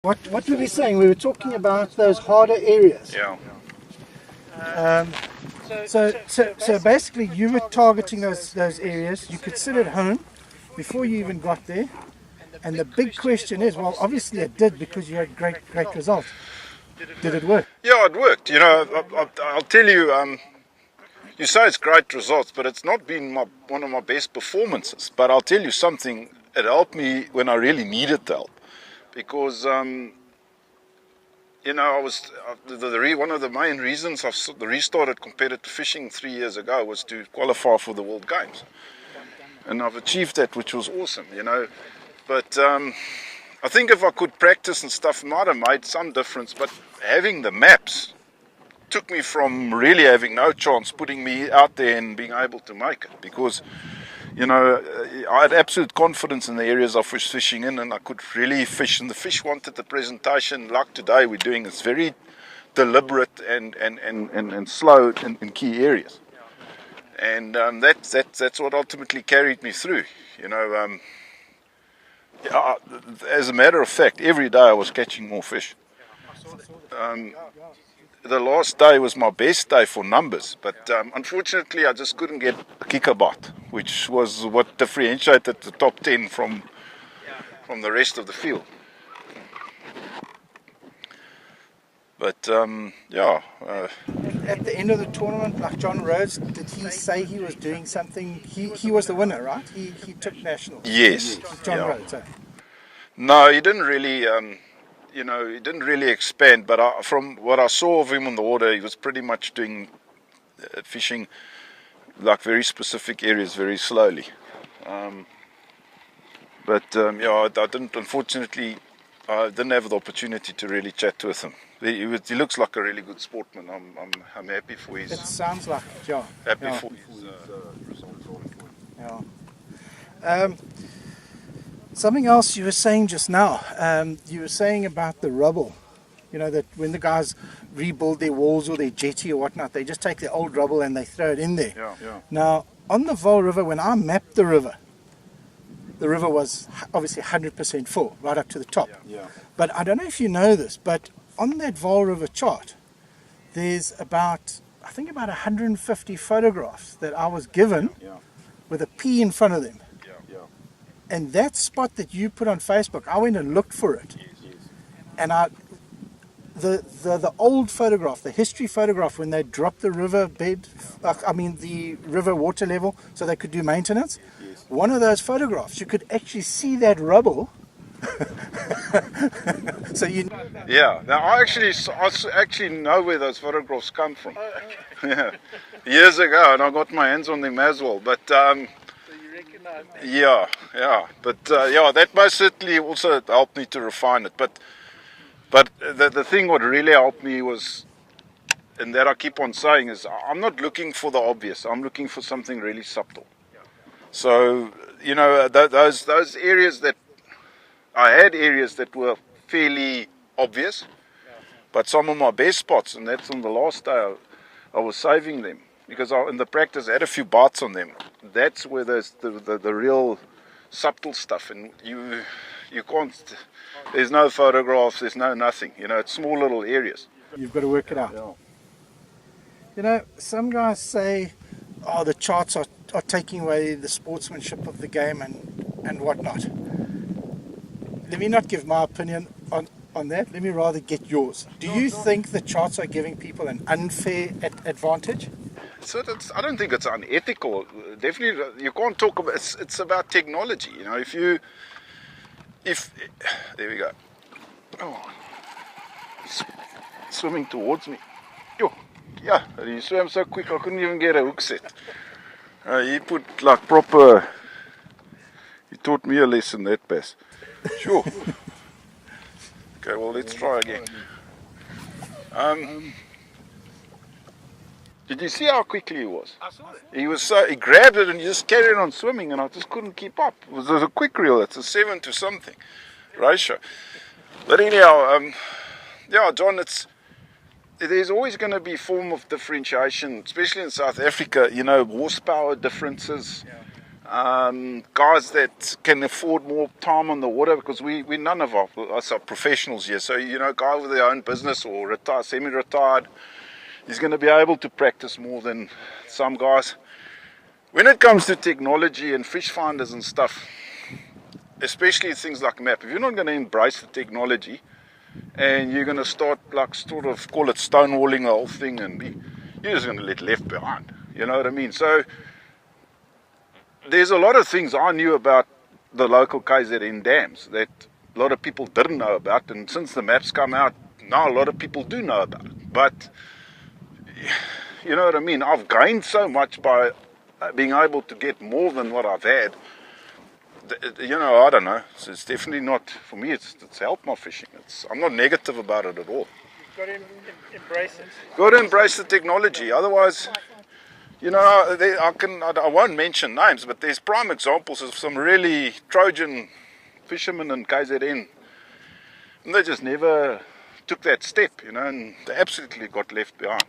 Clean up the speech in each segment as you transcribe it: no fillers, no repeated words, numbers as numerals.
What were we saying? We were talking about those harder areas. Yeah. So basically, you were targeting those areas. You could sit at home before you even got there. And the big question is, well, obviously it did because you had great results. Did it work? Yeah, it worked. You know, I'll tell you, you say it's great results, but it's not been one of my best performances. But I'll tell you something, it helped me when I really needed the help. Because, you know, I was one of the main reasons I restarted competitive fishing 3 years ago was to qualify for the World Games. And I've achieved that, which was awesome, you know. But I think if I could practice and stuff, it might have made some difference. But having the maps took me from really having no chance, putting me out there and being able to make it. Because, you know, I had absolute confidence in the areas I was fishing in, and I could really fish. And the fish wanted the presentation like today we're doing. It's very deliberate and slow in key areas. And that's what ultimately carried me through, you know. As a matter of fact, every day I was catching more fish. The last day was my best day for numbers, but unfortunately I just couldn't get a kicker bite, which was what differentiated the top 10 from the rest of the field. But yeah. At the end of the tournament, like John Rhodes, did he say he was doing something? He was the winner, right? He took nationals. Yes. John Rhodes. No, he didn't really. You know, he didn't really expand. But from what I saw of him on the water, he was pretty much doing fishing like very specific areas very slowly. But yeah, I didn't. Unfortunately, I didn't have the opportunity to really chat with him. He looks like a really good sportman. I'm happy for his. It sounds like it, yeah. Happy for his results. Yeah. Something else you were saying just now. You were saying about the rubble. You know that when the guys rebuild their walls or their jetty or whatnot, they just take the old rubble and they throw it in there. Yeah. Now on the Vaal River, when I mapped the river was obviously 100% full, right up to the top. Yeah. But I don't know if you know this, but on that Vaal River chart, there's about 150 photographs that I was given with a P in front of them. Yeah. And that spot that you put on Facebook, I went and looked for it. Yes. And the old photograph, the history photograph, when they dropped the river bed, the river water level, so they could do maintenance. Yes. One of those photographs, you could actually see that rubble. So you know that. Yeah. Now I actually know where those photographs come from. Yeah. Years ago, and I got my hands on them as well. But So you recognize that. yeah. But yeah, that most certainly also helped me to refine it. But the thing what really helped me was, and that I keep on saying, is I'm not looking for the obvious. I'm looking for something really subtle. So, you know, those areas that I had areas that were fairly obvious, but some of my best spots, and that's on the last day, I was saving them because in the practice I had a few bites on them. That's where there's the real subtle stuff, and you can't. There's no photographs. There's no nothing. You know, it's small little areas. You've got to work it out. Yeah. You know, some guys say, oh, the charts are taking away the sportsmanship of the game and whatnot. Let me not give my opinion on that. Let me rather get yours. Do you think the charts are giving people an unfair advantage? So I don't think it's unethical. Definitely, you can't talk about. It's about technology. You know, there we go. Oh, he's swimming towards me. Yo, yeah, he swam so quick I couldn't even get a hook set. He put like proper. He taught me a lesson, that bass. Sure. Okay, well, let's try again. Did you see how quickly he was? I saw that. He grabbed it and he just carried on swimming, and I just couldn't keep up. It was a quick reel. It's a 7 to something ratio. But anyhow, yeah, John, there's always going to be a form of differentiation, especially in South Africa. You know, horsepower differences. Guys that can afford more time on the water, because we none of us are professionals here. So, you know, guy with their own business or retired, semi-retired, he's going to be able to practice more than some guys. When it comes to technology and fish finders and stuff, especially things like map, if you're not going to embrace the technology and you're going to start like sort of call it stonewalling the whole thing, and you're just going to get left behind. You know what I mean? So there's a lot of things I knew about the local KZN dams that a lot of people didn't know about, and since the maps come out, now a lot of people do know about it. But, you know what I mean, I've gained so much by being able to get more than what I've had. You know, I don't know, it's definitely not, for me it's helped my fishing. I'm not negative about it at all. You've got to embrace it. Got to embrace the technology, otherwise... You know, I won't mention names, but there's prime examples of some really Trojan fishermen in KZN. And they just never took that step, you know, and they absolutely got left behind.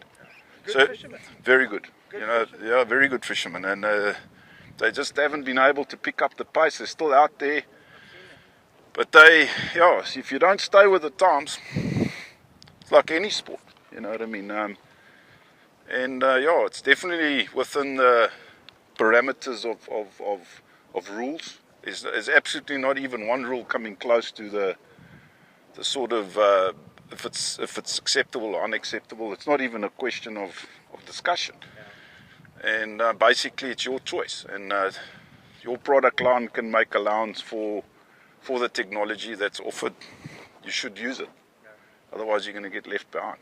Good fishermen. Very good. You know, yeah, very good fishermen. And they just haven't been able to pick up the pace. They're still out there. But if you don't stay with the times, it's like any sport, you know what I mean? It's definitely within the parameters of rules. There's absolutely not even one rule coming close to the sort of if it's acceptable or unacceptable. It's not even a question of discussion. And basically, it's your choice. And your product line can make allowance for the technology that's offered. You should use it. Otherwise, you're going to get left behind.